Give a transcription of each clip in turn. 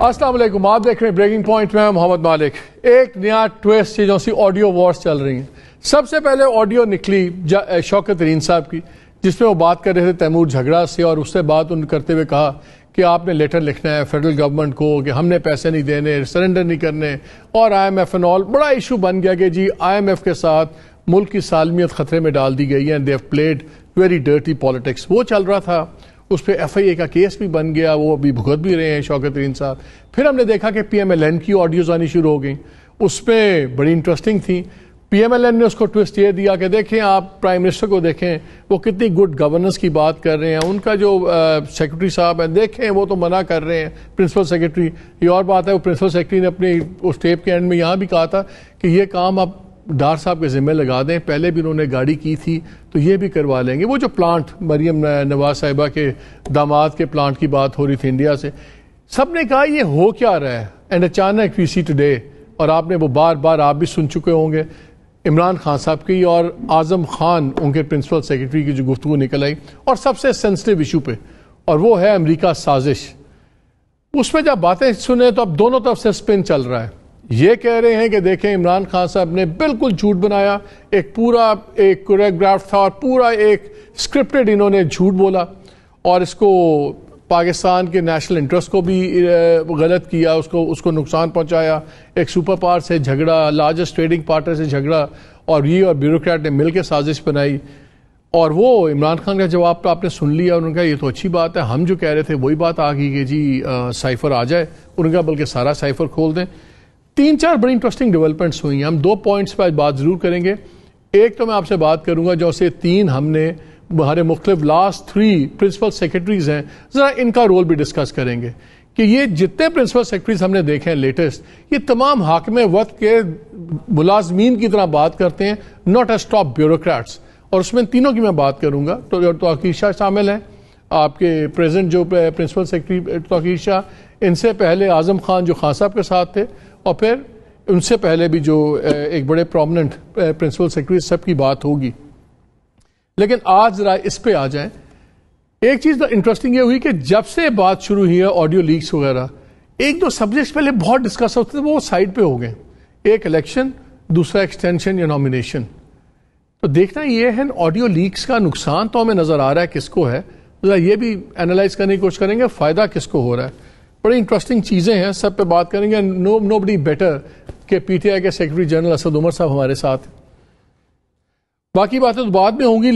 السلام علیکم، آپ دیکھ رہے ہیں بریکنگ پوائنٹ میں محمد مالک۔ ایک نیا ٹویسٹ چیزوں سی آڈیو وارز چل رہی ہیں۔ سب سے پہلے آڈیو نکلی شوکت ترین صاحب کی، جس میں وہ بات کر رہے تھے تیمور جھگڑا سے، اور اس سے بات ان کرتے ہوئے کہا کہ آپ نے لیٹر لکھنا ہے فیڈرل گورنمنٹ کو کہ ہم نے پیسے نہیں دینے، سرنڈر نہیں کرنے، اور I M F and all. بڑا ایشو بن گیا کہ جی آئی ایم ایف کے ساتھ ملک کی سالمیت خطرے میں ڈال دی گئی ہے، they have played very dirty politics. وہ چل رہا تھا، اس پہ ایف آئی اے کا کیس بھی بن گیا، وہ ابھی بھگت بھی رہے ہیں شوکت ترین صاحب۔ پھر ہم نے دیکھا کہ پی ایم ایل این کی آڈیوز آنی شروع ہو گئیں، اس پہ بڑی انٹرسٹنگ تھی۔ پی ایم ایل این نے اس کو ٹوسٹ یہ دیا کہ دیکھیں آپ پرائم منسٹر کو دیکھیں، وہ کتنی گڈ گورننس کی بات کر رہے ہیں، ان کا جو سیکرٹری صاحب ہیں دیکھیں وہ تو منع کر رہے ہیں، پرنسپل سیکرٹری۔ یہ اور بات ہے، وہ پرنسپل سیکرٹری نے اپنی اس ٹیپ کے اینڈ میں یہاں بھی کہا تھا کہ یہ کام آپ ڈار صاحب کے ذمہ لگا دیں، پہلے بھی انہوں نے گاڑی کی تھی تو یہ بھی کروا لیں گے۔ وہ جو پلانٹ مریم نواز صاحبہ کے داماد کے پلانٹ کی بات ہو رہی تھی انڈیا سے، سب نے کہا یہ ہو کیا رہا ہے، اینڈ اچانک وی سی ٹوڈے، اور آپ نے وہ بار بار آپ بھی سن چکے ہوں گے عمران خان صاحب کی اور اعظم خان ان کے پرنسپل سیکرٹری کی جو گفتگو نکل آئی، اور سب سے سینسٹیو ایشو پہ، اور وہ ہے امریکہ سازش۔ اس میں جب باتیں سنیں تو اب دونوں طرف سے سپن چل رہا ہے۔ یہ کہہ رہے ہیں کہ دیکھیں عمران خان صاحب نے بالکل جھوٹ بنایا، ایک پورا ایک کوریوگراف تھا اور پورا ایک سکرپٹڈ انہوں نے جھوٹ بولا، اور اس کو پاکستان کے نیشنل انٹرسٹ کو بھی غلط کیا، اس کو نقصان پہنچایا، ایک سپر پاور سے جھگڑا، لارجسٹ ٹریڈنگ پارٹنر سے جھگڑا، اور یہ اور بیوروکریٹ نے مل کے سازش بنائی۔ اور وہ عمران خان کا جواب تو آپ نے سن لیا، انہوں نے کہا یہ تو اچھی بات ہے، ہم جو کہہ رہے تھے وہی بات آ گئی کہ جی سائفر آ جائے، انہوں نے کہا بلکہ سارا سائفر کھول دیں۔ تین چار بڑی انٹرسٹنگ ڈیولپمنٹس ہوئی ہیں، ہم دو پوائنٹس پہ بات ضرور کریں گے۔ ایک تو میں آپ سے بات کروں گا جو سے تین ہم نے ہمارے مختلف لاسٹ 3 پرنسپل سیکرٹریز ہیں، ذرا ان کا رول بھی ڈسکس کریں گے کہ یہ جتنے پرنسپل سیکرٹریز ہم نے دیکھے ہیں لیٹسٹ، یہ تمام حاکم وقت کے ملازمین کی طرح بات کرتے ہیں، ناٹ ایز ٹاپ بیوروکریٹس، اور اس میں تینوں کی میں بات کروں گا۔ تو توقیر شاہ شامل ہیں، آپ کے پریزنٹ جو پرنسپل سیکرٹری توقیر شاہ، ان سے پہلے اعظم خان جو خان صاحب کے ساتھ تھے، اور پھر ان سے پہلے بھی جو ایک بڑے پرومننٹ پرنسپل سیکرٹری، سب کی بات ہوگی۔ لیکن آج ذرا اس پہ آ جائیں۔ ایک چیز انٹرسٹنگ یہ ہوئی کہ جب سے بات شروع ہوئی ہے آڈیو لیکس وغیرہ، ایک دو سبجیکٹس پہلے بہت ڈسکس ہوتے تھے وہ سائڈ پہ ہو گئے، ایک الیکشن، دوسرا ایکسٹینشن یا نامینیشن۔ تو دیکھنا یہ ہے آڈیو لیکس کا نقصان تو ہمیں نظر آ رہا ہے کس کو ہے، ذرا یہ بھی انالائز کرنے کی کوشش کریں گے فائدہ کس کو ہو رہا ہے۔ بڑی انٹرسٹنگ چیزیں ہیں، سب پہ بات کریں گے۔ نو بڈی بیٹر کہ پی ٹی آئی کے سیکرٹری جنرل اسد عمر صاحب ہمارے ساتھ۔ باقی باتیں تو بعد میں ہوں گی،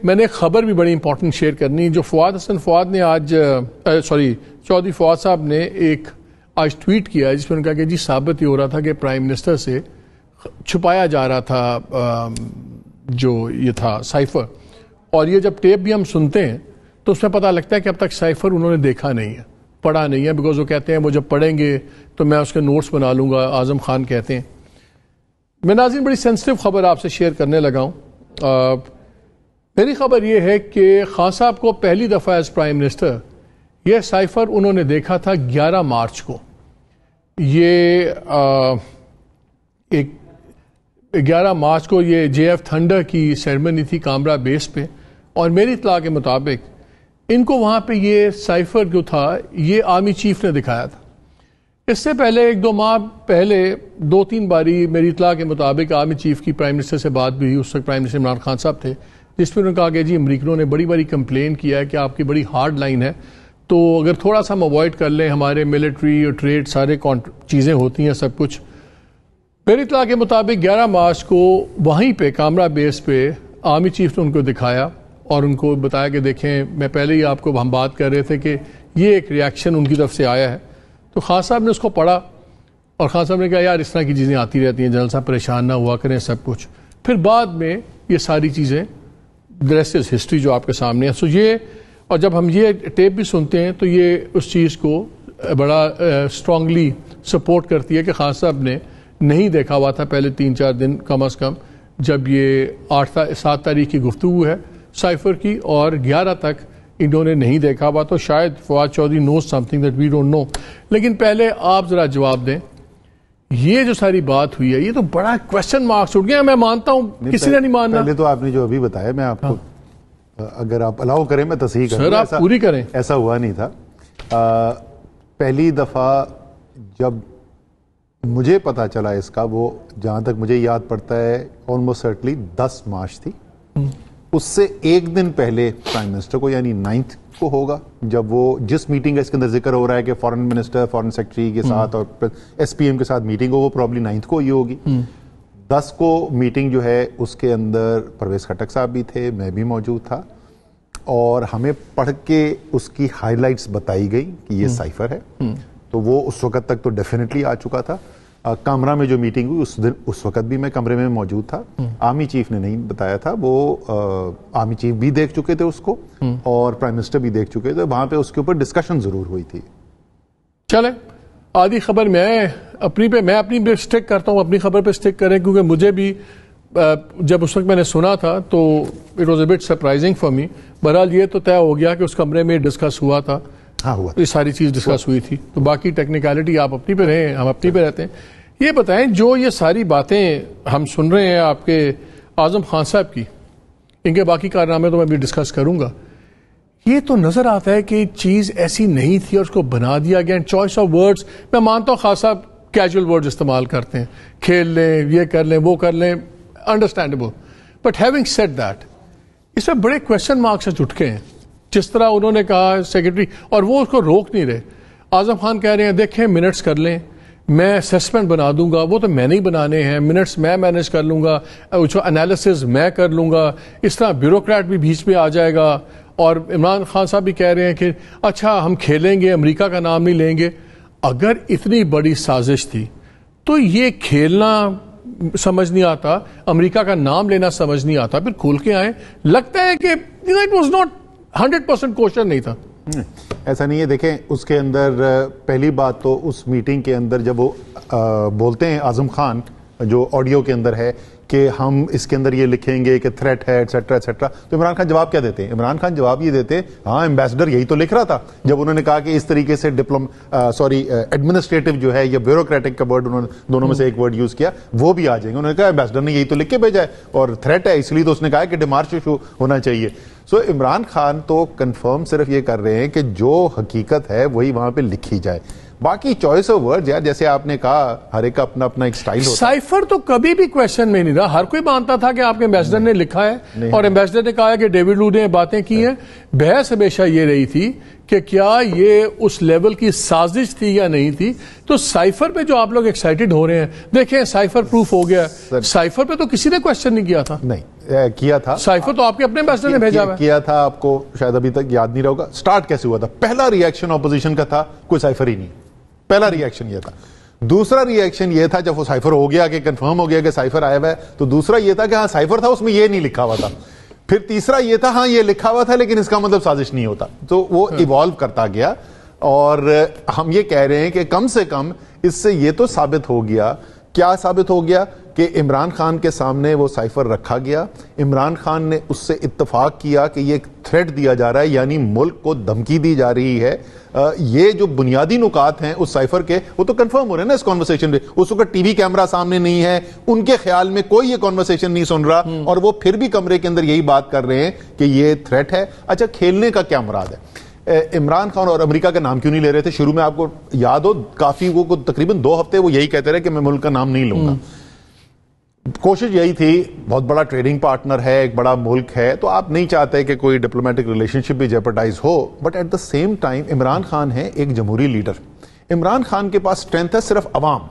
میں نے خبر بھی بڑی امپورٹنٹ شیئر کرنی، جو فواد نے آج چودھری فواد صاحب نے ایک آج ٹویٹ کیا ہے، جس میں انہوں نے کہا کہ جی ثابت یہ ہو رہا تھا کہ پرائم منسٹر سے چھپایا جا رہا تھا جو یہ تھا سائفر، اور یہ جب ٹیپ بھی ہم سنتے ہیں تو اس میں پتہ لگتا ہے کہ اب تک سائفر انہوں نے دیکھا نہیں ہے، پڑھا نہیں ہے، بیکاز وہ کہتے ہیں وہ جب پڑھیں گے تو میں اس کے نوٹس بنا لوں گا، اعظم خان کہتے ہیں۔ میں ناظرین بڑی سینسٹیو خبر آپ سے شیئر کرنے لگا ہوں۔ میری خبر یہ ہے کہ خان صاحب کو پہلی دفعہ ایز پرائم منسٹر یہ سائفر انہوں نے دیکھا تھا 11 مارچ کو۔ یہ 11 مارچ کو یہ جے ایف تھنڈر کی سیرمنی تھی کامرا بیس پہ، اور میری اطلاع کے مطابق ان کو وہاں پہ یہ سائفر جو تھا یہ آرمی چیف نے دکھایا تھا۔ اس سے پہلے 1-2 ماہ پہلے 2-3 باری میری اطلاع کے مطابق آرمی چیف کی پرائم منسٹر سے بات بھی ہوئی، اس وقت پرائم منسٹر عمران خان صاحب تھے، جس میں انہوں نے کہا کہ جی امریکنوں نے بڑی بڑی کمپلین کیا ہے کہ آپ کی بڑی ہارڈ لائن ہے، تو اگر تھوڑا سا ہم اوائڈ کر لیں، ہمارے ملٹری اور ٹریڈ سارے چیزیں ہوتی ہیں سب کچھ۔ میری اطلاع کے مطابق 11 مارچ کو وہیں پہ کامرا بیس پہ آرمی چیف نے ان کو دکھایا اور ان کو بتایا کہ دیکھیں، میں پہلے ہی آپ کو ہم بات کر رہے تھے کہ یہ ایک ریاکشن ان کی طرف سے آیا ہے۔ تو خان صاحب نے اس کو پڑھا اور خان صاحب نے کہا یار اس طرح کی چیزیں آتی رہتی ہیں، جنرل صاحب پریشان نہ ہوا کریں سب کچھ۔ پھر بعد میں یہ ساری چیزیں ریسٹ از ہسٹری جو آپ کے سامنے ہے۔ سو یہ، اور جب ہم یہ ٹیپ بھی سنتے ہیں تو یہ اس چیز کو بڑا اسٹرانگلی سپورٹ کرتی ہے کہ خان صاحب نے نہیں دیکھا ہوا تھا پہلے 3-4 دن کم از کم، جب یہ 7 تاریخ کی گفتگو ہے سائفر کی، اور 11 تک انہوں نے نہیں دیکھا ہوا، تو شاید Fawad Chaudhry knows something that we don't know. لیکن پہلے آپ ذرا جواب دیں، یہ جو ساری بات ہوئی ہے یہ تو بڑا کوشچن مارکس اٹھ گیا۔ میں مانتا ہوں کسی نے نہیں ماننا۔ پہلے تو آپ نے جو ابھی بتایا، میں آپ کو اگر آپ الاؤ کریں میں تصحیح کروں، سر آپ پوری کریں۔ ایسا ہوا نہیں تھا۔ پہلی دفعہ جب مجھے پتا چلا اس کا، وہ جہاں تک مجھے یاد پڑتا ہے آلموسٹ سرٹنلی 10 مارچ تھی. اس سے ایک دن پہلے پرائم منسٹر کو یعنی 9 کو ہوگا، جب وہ جس میٹنگ کا اس کے اندر ذکر ہو رہا ہے کہ فارن منسٹر فارن سیکرٹری کے ساتھ اور ایس پی ایم کے ساتھ میٹنگ ہو، وہ پرابلی 9 کو ہی ہوگی. 10 کو میٹنگ جو ہے اس کے اندر پرویز خٹک صاحب بھی تھے، میں بھی موجود تھا، اور ہمیں پڑھ کے اس کی ہائی لائٹس بتائی گئی کہ یہ سائفر ہے. تو وہ اس وقت تک تو ڈیفینیٹلی آ چکا تھا. کامرہ میں جو میٹنگ ہوئی اس وقت بھی میں کمرے میں موجود تھا. آرمی چیف نے نہیں بتایا تھا، وہ آرمی چیف بھی دیکھ چکے تھے اس کو اور پرائم منسٹر بھی دیکھ چکے تھے. وہاں پہ اس کے اوپر ڈسکشن ضرور ہوئی تھی. چلے آدھی خبر میں اپنی پہ سٹک کرتا ہوں، اپنی خبر پہ سٹک کریں، کیونکہ مجھے بھی جب اس وقت میں نے سنا تھا تو it was a but surprising for me. بہرحال یہ تو طے ہو گیا کہ اس کمرے میں ڈسکس ہوا تھا. ہاں ہوا، یہ ساری چیز ڈسکس ہوئی تھی. تو باقی ٹیکنیکلٹی آپ اپنی پہ رہیں، ہم اپنی پہ رہتے ہیں. یہ بتائیں جو یہ ساری باتیں ہم سن رہے ہیں آپ کے اعظم خان صاحب کی، ان کے باقی کارنامے تو میں بھی ڈسکس کروں گا. یہ تو نظر آتا ہے کہ چیز ایسی نہیں تھی اور اس کو بنا دیا گیا. چوائس آف ورڈز میں مانتا ہوں خاص صاحب کیجول ورڈز استعمال کرتے ہیں، کھیل لیں، یہ کر لیں، وہ کر لیں، understandable. But having said that, اس میں بڑے کویشچن مارکس اٹھ کے ہیں. جس طرح انہوں نے کہا سیکرٹری، اور وہ اس کو روک نہیں رہے. اعظم خان کہہ رہے ہیں دیکھیں منٹس کر لیں، میں اسیسمنٹ بنا دوں گا. وہ تو میں نہیں بنانے ہیں، منٹس میں مینیج کر لوں گا، انالیسز میں کر لوں گا. اس طرح بیوروکریٹ بھی بیچ میں آ جائے گا. اور عمران خان صاحب بھی کہہ رہے ہیں کہ اچھا ہم کھیلیں گے، امریکہ کا نام نہیں لیں گے. اگر اتنی بڑی سازش تھی تو یہ کھیلنا سمجھ نہیں آتا، امریکہ کا نام لینا سمجھ نہیں آتا. پھر کھول کے آئیں. لگتا ہے کہ اٹ واز ناٹ 100% کوشچن نہیں تھا. ایسا نہیں ہے. دیکھیں اس کے اندر پہلی بات تو اس میٹنگ کے اندر جب وہ بولتے ہیں اعظم خان، جو آڈیو کے اندر ہے کہ ہم اس کے اندر یہ لکھیں گے کہ تھریٹ ہے ایٹسیٹرا ایٹسیٹرا، تو عمران خان جواب کیا دیتے ہیں؟ عمران خان جواب یہ دیتے ہیں ہاں ایمبیسڈر یہی تو لکھ رہا تھا. جب انہوں نے کہا کہ اس طریقے سے ایڈمنسٹریٹو جو ہے یا بیوروکریٹک کا ورڈ انہوں نے دونوں میں سے ایک ورڈ یوز کیا، وہ بھی آ جائیں گے. انہوں نے کہا ایمبیسڈر نے یہی تو لکھ کے بھیجا ہے اور تھریٹ ہے، اس لیے تو اس نے کہا کہ ڈیمارش ایشو ہونا چاہیے. سو عمران خان تو کنفرم صرف یہ کر رہے ہیں کہ جو حقیقت ہے وہی وہاں پہ لکھی جائے. باقی چوائس آف ورڈ یار جیسے آپ نے کہا ہر ایک کا اپنا اپنا ایک سٹائل ہوتا ہے. سائفر تو کبھی بھی کویشچن میں نہیں رہا. ہر کوئی مانتا تھا کہ آپ کے ایمبیسڈر نے لکھا ہے اور ایمبیسڈر نے کہا کہ ڈیوڈ لو نے باتیں کی ہیں. بحث ہمیشہ یہ رہی تھی کہ کیا یہ اس لیول کی سازش تھی یا نہیں تھی. تو سائفر پہ جو آپ لوگ ایکسائٹڈ ہو رہے ہیں، دیکھیں سائفر پروف ہو گیا. سائفر پہ تو کسی نے کویشچن نہیں کیا تھا. نہیں کیا تھا. سائفر تو آپ کے اپنے ایمبیسڈر نے بھیجا کیا تھا. آپ کو شاید ابھی تک یاد نہیں رہا. سٹارٹ کیسے ہوا تھا؟ پہلا ری ایکشن اپوزیشن کا تھا کوئی سائفر ہی نہیں. پہلا ری ایکشن یہ تھا. دوسرا ری ایکشن یہ تھا جب وہ سائفر ہو گیا کہ کنفرم ہو گیا کہ سائفر آیا ہوا ہے، تو دوسرا یہ تھا کہ ہاں سائفر تھا، اس میں یہ نہیں لکھا ہوا تھا. پھر تیسرا یہ تھا ہاں یہ لکھا ہوا تھا لیکن اس کا مطلب سازش نہیں ہوتا. تو وہ ایوالو کرتا گیا اور ہم یہ کہہ رہے ہیں کہ کم سے کم اس سے یہ تو ثابت ہو گیا. کیا ثابت ہو گیا؟ کہ عمران خان کے سامنے وہ سائفر رکھا گیا، عمران خان نے اس سے اتفاق کیا کہ یہ تھریٹ دیا جا رہا ہے، یعنی ملک کو دھمکی دی جا رہی ہے. یہ جو بنیادی نکات ہیں اس سائفر کے وہ تو کنفرم ہو رہے ہیں نا اس کانورسیشن میں. اس وقت ٹی وی کیمرہ سامنے نہیں ہے، ان کے خیال میں کوئی یہ کانورسیشن نہیں سن رہا اور وہ پھر بھی کمرے کے اندر یہی بات کر رہے ہیں کہ یہ تھریٹ ہے. اچھا کھیلنے کا کیا مراد ہے؟ عمران خان اور امریکہ کا نام کیوں نہیں لے رہے تھے؟ شروع میں آپ کو یاد ہو کافی وہ تقریباً 2 ہفتے وہ یہی کہتے رہے کہ میں ملک کا نام نہیں لوں گا. کوشش یہی تھی، بہت بڑا ٹریڈنگ پارٹنر ہے، ایک بڑا ملک ہے، تو آپ نہیں چاہتے کہ کوئی ڈپلومیٹک ریلیشن شپ بھی جیپرڈائز ہو. But at the same time Imran Khan ہے ایک جمہوری لیڈر. عمران خان کے پاس اسٹرینتھ ہے صرف عوام.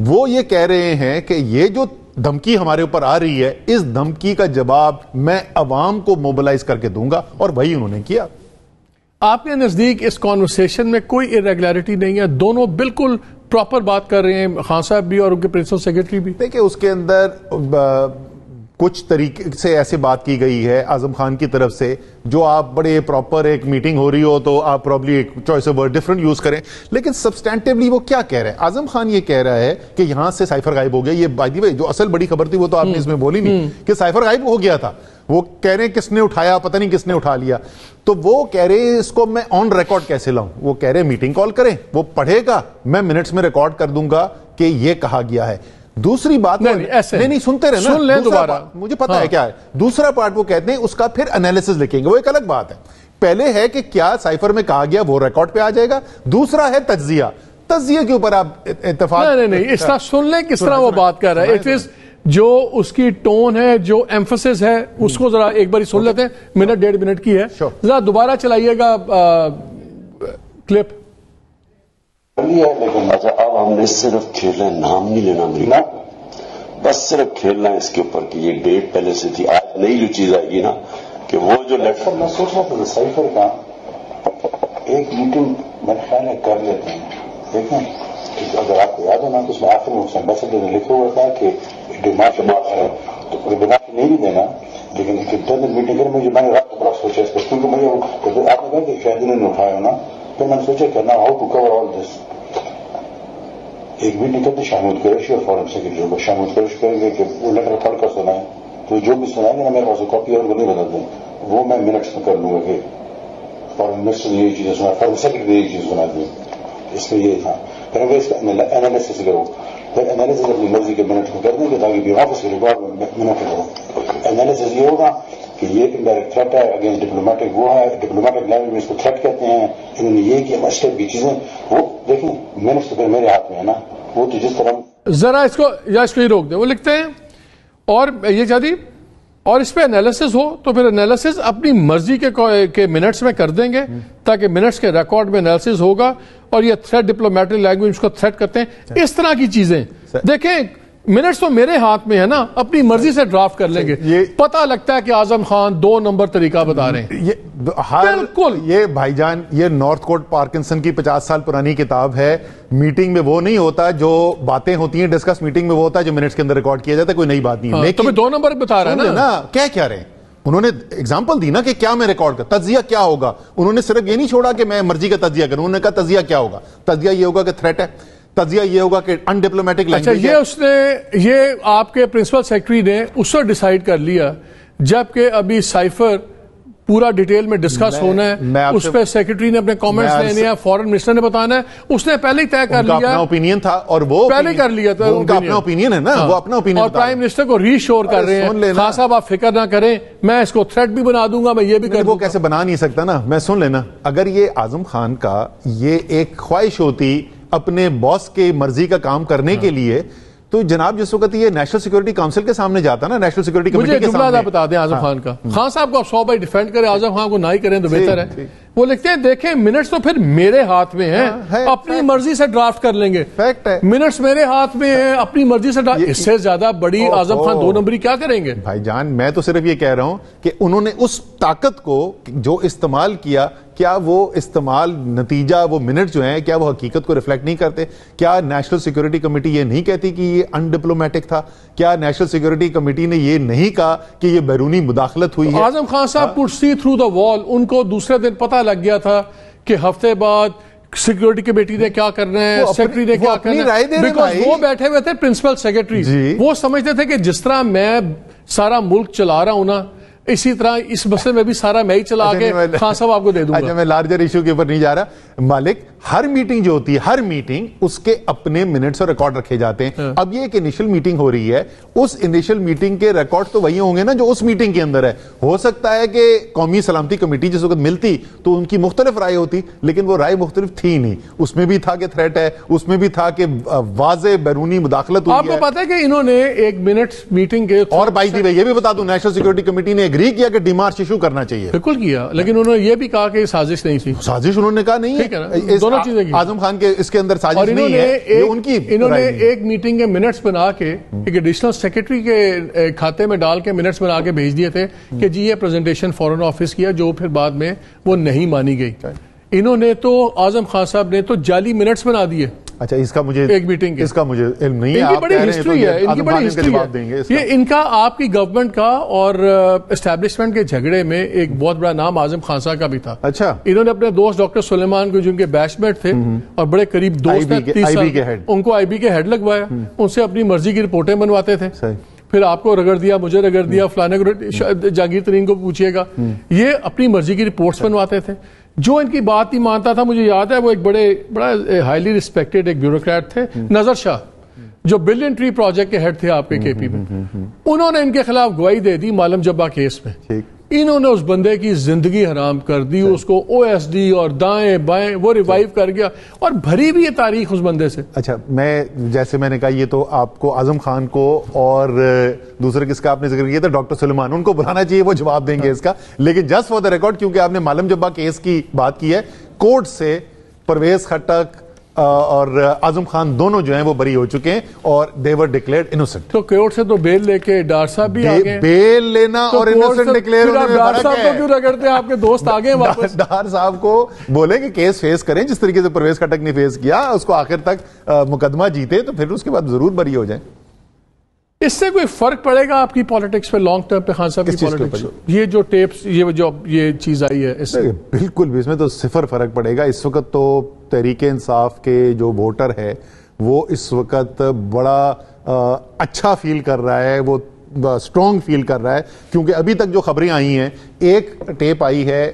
وہ یہ کہہ رہے ہیں کہ یہ جو دھمکی ہمارے اوپر آ رہی ہے اس دھمکی کا جواب میں عوام کو موبلائز کر کے دوں گا، اور وہی انہوں نے کیا. آپ کے نزدیک اس کانورسیشن میں کوئی irregularity نہیں ہے؟ دونوں بالکل پراپر بات کر رہے ہیں، خان صاحب بھی اور ان کے پرنسپل سیکرٹری بھی. دیکھیں اس کے اندر کچھ طریقے سے ایسے بات کی گئی ہے اعظم خان کی طرف سے جو آپ بڑے پراپر ایک میٹنگ ہو رہی ہو تو آپ پرابلی ایک choice of word different use کریں، لیکن سبسٹینٹیولی وہ کیا کہہ رہے ہیں؟ اعظم خان یہ کہہ رہا ہے کہ یہاں سے سائفر غائب ہو گیا. یہ بائی دی وے جو اصل بڑی خبر تھی وہ تو آپ نے اس میں بولی نہیں کہ سائفر غائب ہو گیا تھا. وہ کہہ رہے ہیں کس نے اٹھایا، پتہ نہیں کس نے اٹھا لیا. تو وہ کہہ رہے ہیں اس کو میں آن ریکارڈ کیسے لاؤں؟ وہ کہہ رہے ہیں میٹنگ کال کریں، وہ پڑھے گا، میں منٹس میں ریکارڈ کر دوں گا کہ یہ کہا گیا ہے. دوسری بات نہیں سنتے رہے سن لیں دوبارہ، مجھے پتا ہے کیا ہے. دوسرا پارٹ وہ کہتے ہیں اس کا پھر انالیسس لکھیں گے، وہ ایک الگ بات ہے. پہلے ہے کہ کیا سائفر میں کہا گیا وہ ریکارڈ پہ آ جائے گا. دوسرا ہے تجزیہ. تجزیے کے اوپر آپ اتفاق نہیں اس طرح سن لیں کس طرح وہ بات کر رہا ہے. اٹ از جو اس کی ٹون ہے, جو ایمفسس ہے, اس کو ذرا ایک بار سن لیتے ہیں. منٹ 1.5 منٹ کی ہے, ذرا دوبارہ چلائیے گا کلپ. لیکن اب ہم نے صرف کھیلنا ہے, نام نہیں لینا امریکہ, بس صرف کھیلنا ہے اس کے اوپر کہ یہ ڈیٹ پہلے سے تھی. آج نئی جو چیز آئے گی نا کہ وہ جو لیٹر, میں سوچ رہا تھا سائفر کا ایک میٹنگ میرے خیال ہے کر لیتے ہیں. دیکھیں اگر آپ کو یاد ہونا تو اس میں آخر میں ایمبیسڈر نے لکھا ہوا تھا کہ ڈیمانڈ تو ڈیمانڈ نہیں بھی دینا, لیکن انٹرنل میٹنگ کرنے میں جو میں نے رات کو بڑا سوچا اس پر, کیونکہ مجھے آپ نے کہا کہ شاید انہوں نے اٹھایا ہونا, پھر میں نے سوچا کرنا ہاؤ ٹو کور آل دس. ایک میٹنگ کرتے شامود قریشی اور فارم سیکرٹری کو. شامود قریشی کریں گے کہ وہ لیٹر پڑھ کر سنائیں, تو جو بھی سنائیں گے نا میرے پاس کاپی اور نہیں بدل دیں, وہ میں منٹس میں کر لوں گا کہ فارم منسٹر نے یہ چیزیں سنا, فارم سیکرٹری نے یہ چیز بنا دی. اس میں یہ تھا پھر اس کا انالیسس کرو, پھر انالیسس اپنی مرضی کے منٹ میں کر دیں گے تاکہ بھی آفس کے ریکارڈ میں منٹ کرو. انالیسس یہ ہوگا کہ یہ انڈائریکٹ تھریٹ ہے اگینسٹ ڈپلومیٹک, وہ ہے ڈپلومیٹک لینگویج میں اس کو تھریٹ کہتے ہیں. انہوں نے یہ کیا مسٹر کی چیزیں, وہ دیکھیں منٹس تو پھر میرے ہاتھ میں ہے نا, وہ تو جس طرح ذرا اس کو یا اس کو ہی روک دیں. وہ لکھتے ہیں اور یہ چاہتی اور اس پہ انالیسس ہو تو پھر انالیسس اپنی مرضی کے منٹس میں کر دیں گے تاکہ منٹس کے ریکارڈ میں انالیسس ہوگا. اور یہ تھریٹ ڈپلومیٹک لینگویج کو تھریٹ کرتے ہیں, اس طرح کی چیزیں. دیکھیں منٹس تو میرے ہاتھ میں ہے نا, اپنی مرضی سے ڈرافٹ کر لیں گے. پتہ لگتا ہے کہ اعظم خان 2 نمبر طریقہ بتا رہے ہیں. بالکل یہ بھائی جان, یہ نارتھ کوٹ پارکنسن کی 50 سال پرانی کتاب ہے. میٹنگ میں وہ نہیں ہوتا جو باتیں ہوتی ہیں ڈسکس, میٹنگ میں وہ ہوتا ہے جو منٹس کے اندر ریکارڈ کیا جاتا ہے, کوئی نئی بات نہیں. لیکن 2 نمبر بتا رہے ہیں نا, کیا رہے ہیں انہوں نے ایگزامپل دی نا کہ کیا میں ریکارڈ کر, تجزیہ کیا ہوگا. انہوں نے صرف یہ نہیں چھوڑا کہ میں مرضی کا تجزیہ کروں, انہوں نے کہا تجزیہ کیا ہوگا. تجزیہ یہ ہوگا کہ تھریٹ ہے, تجزیہ یہ ہوگا کہ ان ڈپلومیٹک لینگویج ہے. یہ اس نے, یہ آپ کے پرنسپل سیکرٹری نے اس وقت ڈیسائیڈ کر لیا جبکہ ابھی سائفر پورا ڈیٹیل میں ڈسکس ہونا ہے, اس پہ سیکرٹری نے اپنے کامنٹس لینے ہیں, فورن منسٹر نے بتانا ہے. اس نے پہلے ہی طے کر لیا, اپنا اوپینین تھا اور وہ پہلے کر لیا تھا, ان کا اپنا اوپینین ہے نا, وہ اپنا اوپینین. اور پرائم منسٹر کو ری شور کر رہے ہیں, خان صاحب آپ فکر نہ کریں, میں اس کو تھریٹ بھی بنا دوں گا, میں یہ بھی کر دوں گا. وہ کیسے بنا نہیں سکتا نا, میں سن لینا. اگر یہ اعظم خان کا یہ ایک خواہش ہوتی اپنے باس کے مرضی کا کام کرنے کے لیے, تو جناب جس وقت یہ نیشنل سیکورٹی کاؤنسل کے سامنے جاتا نا, نیشنل سیکورٹی کمیٹی کے سامنے, مجھے بتا دیں اعظم خان کا, خان صاحب کو آپ 100 بار ڈیفینڈ کریں, اعظم خان کو نہ ہی کریں تو بہتر ہے. وہ لکھتے ہیں دیکھیں منٹس تو پھر میرے ہاتھ میں ہیں, اپنی مرضی سے ڈرافٹ کر لیں گے. منٹس میرے ہاتھ میں ہیں, اپنی مرضی سے ڈرافٹ, اس سے زیادہ بڑی اعظم خان 2 نمبری کیا کریں گے. بھائی جان میں تو صرف یہ کہہ رہا ہوں کہ انہوں نے اس طاقت کو جو استعمال کیا, کیا وہ استعمال نتیجہ وہ منٹ جو ہیں کیا وہ حقیقت کو ریفلیکٹ نہیں کرتے؟ کیا نیشنل سیکورٹی کمیٹی یہ نہیں کہتی کہ یہ ان ڈپلومیٹک تھا؟ کیا نیشنل سیکورٹی کمیٹی نے یہ نہیں کہا کہ یہ بیرونی مداخلت ہوئی ہے؟ اعظم خان صاحب could see through the wall, ان کو دوسرے دن پتہ لگ گیا تھا کہ ہفتے بعد سیکورٹی کمیٹی نے کیا کرنا ہے, سیکرٹری نے کیا کرنا ہے, بیکاز وہ بیٹھے ہوئے تھے پرنسپل سیکرٹری. وہ سمجھتے تھے کہ جس طرح میں سارا ملک چلا رہا ہوں نا, اسی طرح اس مسئلے میں بھی سارا میں ہی چلا کے خان صاحب آپ کو دے دوں گا. اچھا میں لارجر ایشو کے اوپر نہیں جا رہا. مالک ہر میٹنگ جو ہوتی ہے, ہر میٹنگ اس کے اپنے منٹس اور ریکارڈ رکھے جاتے ہیں. اب یہ ایک انیشل میٹنگ ہو رہی ہے, اس انیشل میٹنگ کے ریکارڈ تو وہی ہوں گے نا جو اس میٹنگ کے اندر ہے. ہو سکتا ہے کہ قومی سلامتی کمیٹی جس وقت ملتی تو ان کی مختلف رائے ہوتی, لیکن وہ رائے مختلف تھی نہیں. اس میں بھی تھا کہ تھریٹ ہے, اس میں بھی تھا کہ واضح بیرونی مداخلت ہوئی ہے. آپ کو پتا ہے کہ انہوں نے ایک منٹ میٹنگ کے, اور بائی دی وے یہ بھی بتا دوں نیشنل سیکورٹی کمیٹی نے ایگری کیا کہ ڈیمارچ ایشو کرنا چاہیے. بالکل کیا, لیکن انہوں نے یہ بھی کہا کہ سازش نہیں تھی. سازش انہوں نے کہا نہیں ہے, دونوں چیزیں کی. اعظم خان کے اس کے اندر سازش نہیں ہے, انہوں نے ایک میٹنگ کے منٹس بنا کے ایک ایڈیشنل سیکرٹری کے کھاتے میں ڈال کے منٹس بنا کے بھیج دیے تھے کہ جی یہ پریزنٹیشن فورن آفس کیا, جو پھر بعد میں وہ نہیں مانی گئی. انہوں نے تو اعظم خان صاحب نے تو جعلی منٹس بنا دیے. اچھا اس کا مجھے ایک میٹنگ کے, اس کا مجھے علم نہیں ہے. ان کی بڑی ہسٹری ہے, ان کی بڑی ہسٹری ہے. یہ ان کا آپ کی گورنمنٹ کا اور اسٹیبلشمنٹ کے جھگڑے میں ایک بہت بڑا نام اعظم خان صاحب کا بھی تھا. اچھا انہوں نے اپنے دوست ڈاکٹر سلیمان کو, جن کے بیچ میٹ تھے اور بڑے قریب دوست ہیں, 30 سال, ان کو IB کے ہیڈ لگوایا. ان سے اپنی مرضی کی رپورٹیں بنواتے تھے. پھر آپ کو رگڑ دیا, مجھے رگڑ دیا, فلانے کو, جہانگیر ترین کو پوچھئے گا. یہ اپنی مرضی کی رپورٹس بنواتے تھے. جو ان کی بات نہیں مانتا تھا, مجھے یاد ہے وہ ایک بڑا ہائیلی ریسپیکٹڈ ایک بیوروکریٹ تھے, نظر شاہ, جو بلین ٹری پروجیکٹ کے ہیڈ تھے آپ کے KP میں. انہوں نے ان کے خلاف گواہی دے دی معلم جبا کیس میں. انہوں نے اس بندے کی زندگی حرام کر دی, اس کو OSD اور دائیں بائیں وہ ریوائیو کر گیا, اور بھری بھی یہ تاریخ اس بندے سے. اچھا, جیسے میں نے کہا یہ تو آپ کو اعظم خان کو اور دوسرے کس کا آپ نے ذکر کیا تھا, ڈاکٹر سلیمان, ان کو بلانا چاہیے, وہ جواب دیں گے اس کا. لیکن جسٹ فار دا ریکارڈ, کیونکہ آپ نے معلم جبہ کیس کی بات کی ہے, کورٹ سے پرویز خٹک اور اعظم خان دونوں جو ہیں وہ بری ہو چکے ہیں اور they were declared innocent. تو کورٹ سے تو بیل لے کے ڈار صاحب بھی آگے, بیل لینا اور innocent declare ہونے میں ڈار فرق صاحب کو کیوں رگڑتے ہیں, آپ کے دوست آگے واپس. ڈار صاحب کو بولیں کہ کیس فیس کریں جس طریقے سے پرویز خٹک نے فیس کیا, اس کو آخر تک مقدمہ جیتے تو پھر اس کے بعد ضرور بری ہو جائیں. اس سے کوئی فرق پڑے گا آپ کی پالیٹکس پہ لانگ ٹرم پہ, خان صاحب کی پالیٹکس, یہ جو ٹیپس یہ چیز آئی ہے اس سے؟ بالکل بھی اس میں تو صفر فرق پڑے گا. اس وقت تو تحریک انصاف کے جو ووٹر ہے وہ اس وقت بڑا اچھا فیل کر رہا ہے, وہ سٹرونگ فیل کر رہا ہے, کیونکہ ابھی تک جو خبریں آئی ہیں, ایک ٹیپ آئی ہے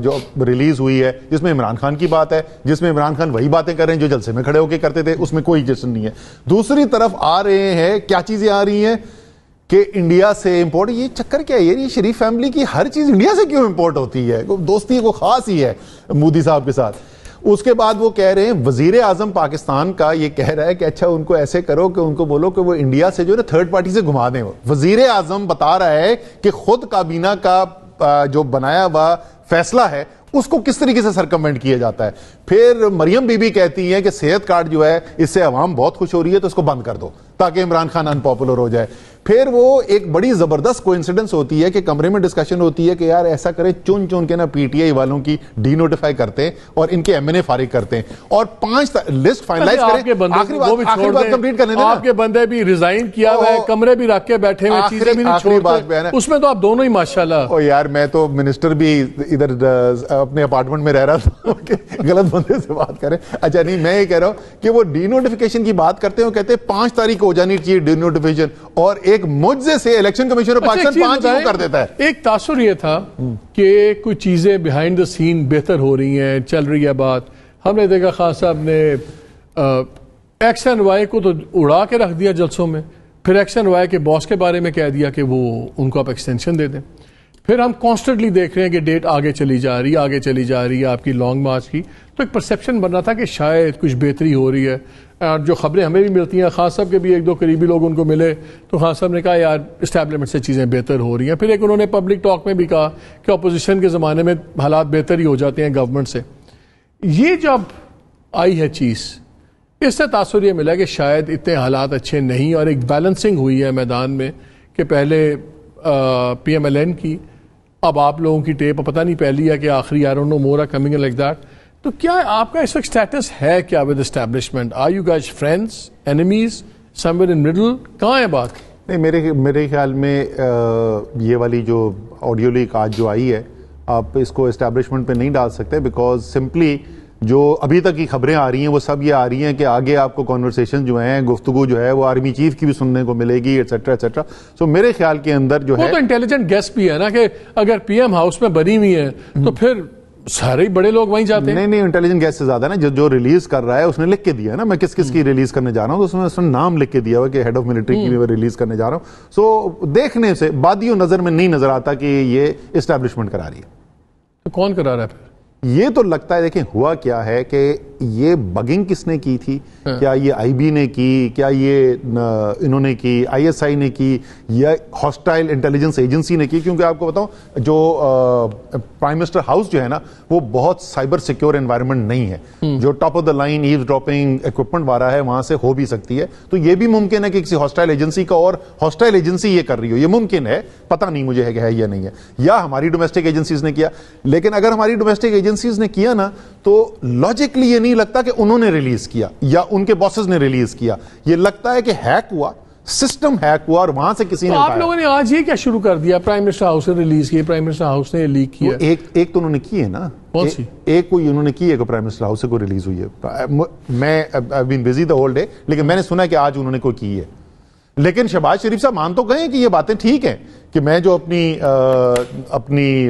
جو ریلیز ہوئی ہے جس میں عمران خان کی بات ہے, جس میں عمران خان وہی باتیں کر رہے ہیں جو جلسے میں کھڑے ہو کے کرتے تھے, اس میں کوئی جشن نہیں ہے. دوسری طرف آ رہے ہیں, کیا چیزیں آ رہی ہیں کہ انڈیا سے امپورٹ, یہ چکر کیا ہے یہ شریف فیملی کی ہر چیز انڈیا سے کیوں امپورٹ ہوتی ہے, دوستی کو خاص ہی ہے مودی صاحب کے ساتھ. اس کے بعد وہ کہہ رہے ہیں, وزیر اعظم پاکستان کا یہ کہہ رہا ہے کہ اچھا ان کو ایسے کرو کہ ان کو بولو کہ وہ انڈیا سے جو ہے نا تھرڈ پارٹی سے گھما دیں. وزیر اعظم بتا رہا ہے کہ خود کابینہ کا جو بنایا ہوا فیصلہ ہے اس کو کس طریقے سے سرکمنٹ کیا جاتا ہے. پھر مریم بی بی کہتی ہیں کہ صحت کارڈ جو ہے اس سے عوام بہت خوش ہو رہی ہے تو اس کو بند کر دو تاکہ عمران خان ان پاپولر ہو جائے. پھر وہ ایک بڑی زبردست کوئنسیڈنس ہوتی ہے کہ کمرے میں ڈسکشن ہوتی ہے کہ یار ایسا کریں, چن چن کے نا پی ٹی آئی والوں کی ڈی نوٹیفائی کرتے ہیں اور ان کے ایم این اے فارغ کرتے ہیں اور 5 لسٹ فائنلائز کریں. آخری بات کمپلیٹ کرنے دیں. آپ کے بندے بھی ریزائن کیا ہوا ہے, کمرے بھی رکھ کے بیٹھے ہوئے, چیزیں بھی نہیں چھوڑتے, اس میں تو آپ دونوں ہی ماشاءاللہ. او یار میں تو منسٹر بھی ادھر اپنے اپارٹمنٹ میں رہ رہا تھا کہ غلط بندے سے بات کریں. اچھا نہیں, میں یہ کہہ رہا ہوں کہ وہ ڈی نوٹیفیکیشن کی بات کرتے ہیں, کہتے ہیں 5 تاریخ کو ہو جانی چاہیے ڈی نوٹیفیکیشن, اور ایک معجزے سے الیکشن کمیشن آف پاکستان 5 کو کر دیتا ہے. ایک تاثر یہ تھا کہ کچھ چیزیں بیہائنڈ دا سین بہتر ہو رہی ہیں, چل رہی ہے بات. ہم نے دیکھا خان صاحب نے ایکس اینڈ وائی کو تو اڑا کے رکھ دیا جلسوں میں, پھر ایکس اینڈ وائی کے باس کے بارے میں کہہ دیا کہ وہ ان کو آپ ایکسٹینشن دے دیں. پھر ہم کانسٹنٹلی دیکھ رہے ہیں کہ ڈیٹ آگے چلی جا رہی ہے آپ کی لانگ مارچ کی. تو ایک پرسیپشن بن رہا تھا کہ شاید کچھ بہتری ہو رہی ہے. اور جو خبریں ہمیں بھی ملتی ہیں, خان صاحب کے بھی 1-2 قریبی لوگ ان کو ملے تو خان صاحب نے کہا یار اسٹیبلشمنٹ سے چیزیں بہتر ہو رہی ہیں. پھر ایک انہوں نے پبلک ٹاک میں بھی کہا کہ اپوزیشن کے زمانے میں حالات بہتر ہی ہو جاتے ہیں گورنمنٹ سے. یہ جب آئی ہے چیز, اس سے تاثر یہ ملا کہ شاید اتنے حالات اچھے نہیں, اور ایک بیلنسنگ ہوئی ہے میدان میں کہ پہلے پی ایم ایل این کی, اب آپ لوگوں کی ٹیپ پتہ نہیں پہلی ہے کہ آخری, I don't know more coming like that. تو کیا آپ کا اس وقت اسٹیٹس ہے کیا with establishment? Are you guys friends, enemies, somewhere in middle, کہاں ہے بات؟ نہیں, میرے خیال میں یہ والی جو آڈیو لیک آج جو آئی ہے آپ اس کو اسٹیبلشمنٹ پہ نہیں ڈال سکتے, بیکاز سمپلی جو ابھی تک کی خبریں آ رہی ہیں وہ سب یہ آ رہی ہیں کہ آگے آپ کو کانورسیشن جو ہیں, گفتگو جو ہے وہ آرمی چیف کی بھی سننے کو ملے گی ایٹسٹرا ایٹسٹرا. سو میرے خیال کے اندر جو ہے وہ تو انٹیلیجنٹ گیس بھی ہے نا کہ اگر پی ایم ہاؤس میں بنی ہوئی ہے تو پھر سارے بڑے لوگ وہیں جاتے ہیں. نہیں, انٹیلیجنٹ گیس سے زیادہ نا جو ریلیز کر رہا ہے اس نے لکھ کے دیا ہے نا میں کس کی ریلیز کرنے جا رہا ہوں, تو اس نے نام لکھ کے دیا ہوا کہ ہیڈ آف ملٹری کی میں ریلیز کرنے جا رہا ہوں. سو دیکھنے سے بادیوں نظر میں نہیں نظر آتا کہ یہ اسٹیبلشمنٹ کرا رہی ہے. تو کون کرا رہا ہے پھر؟ یہ تو لگتا ہے, دیکھیں ہوا کیا ہے کہ یہ بگنگ کس نے کی تھی, کیا یہ آئی بی نے کی, کیا یہ انہوں نے کی, آئی ایس آئی نے کی, یا ہاسٹائل انٹیلیجنس ایجنسی نے کی. کیونکہ آپ کو بتاؤں جو پرائم منسٹر ہاؤس جو ہے نا وہ بہت سائبر سیکیور انوائرمنٹ نہیں ہے, جو top of the line eavesdropping equipment والا ہے وہاں سے ہو بھی سکتی ہے. تو یہ بھی ممکن ہے کہ کسی ہاسٹائل ایجنسی کا, اور ہاسٹائل ایجنسی یہ کر رہی ہو, یہ ممکن ہے, پتہ نہیں مجھے ہے کہ ہے یا نہیں ہے, یا ہماری ڈومیسٹک ایجنسیز نے کیا. لیکن اگر ہماری ڈومیسٹک ایجنسیز نے کیا نا تو لاجکلی یہ نہیں لگتا کہ انہوں نے ریلیز کیا یا ان کے باسز نے ریلیز کیا, یہ لگتا ہے کہ ہیک ہوا, سسٹم ہیک ہوا اور وہاں سے کسی نے آپ لوگوں نے آج یہ کیا شروع کر دیا, پرائم منسٹر ہاؤس نے ریلیز کیا, پرائم منسٹر ہاؤس نے لیک کیا. ایک تو انہوں نے کی ہے نا, کون سی ایک کوئی انہوں نے کی ہے کہ پرائم منسٹر ہاؤس سے کوئی ریلیز ہوئی ہے. میں I've been busy the whole day, لیکن میں نے سنا کہ آج انہوں نے کوئی کی ہے. لیکن شہباز شریف صاحب مان تو گئے کہ یہ باتیں ٹھیک ہیں کہ میں جو اپنی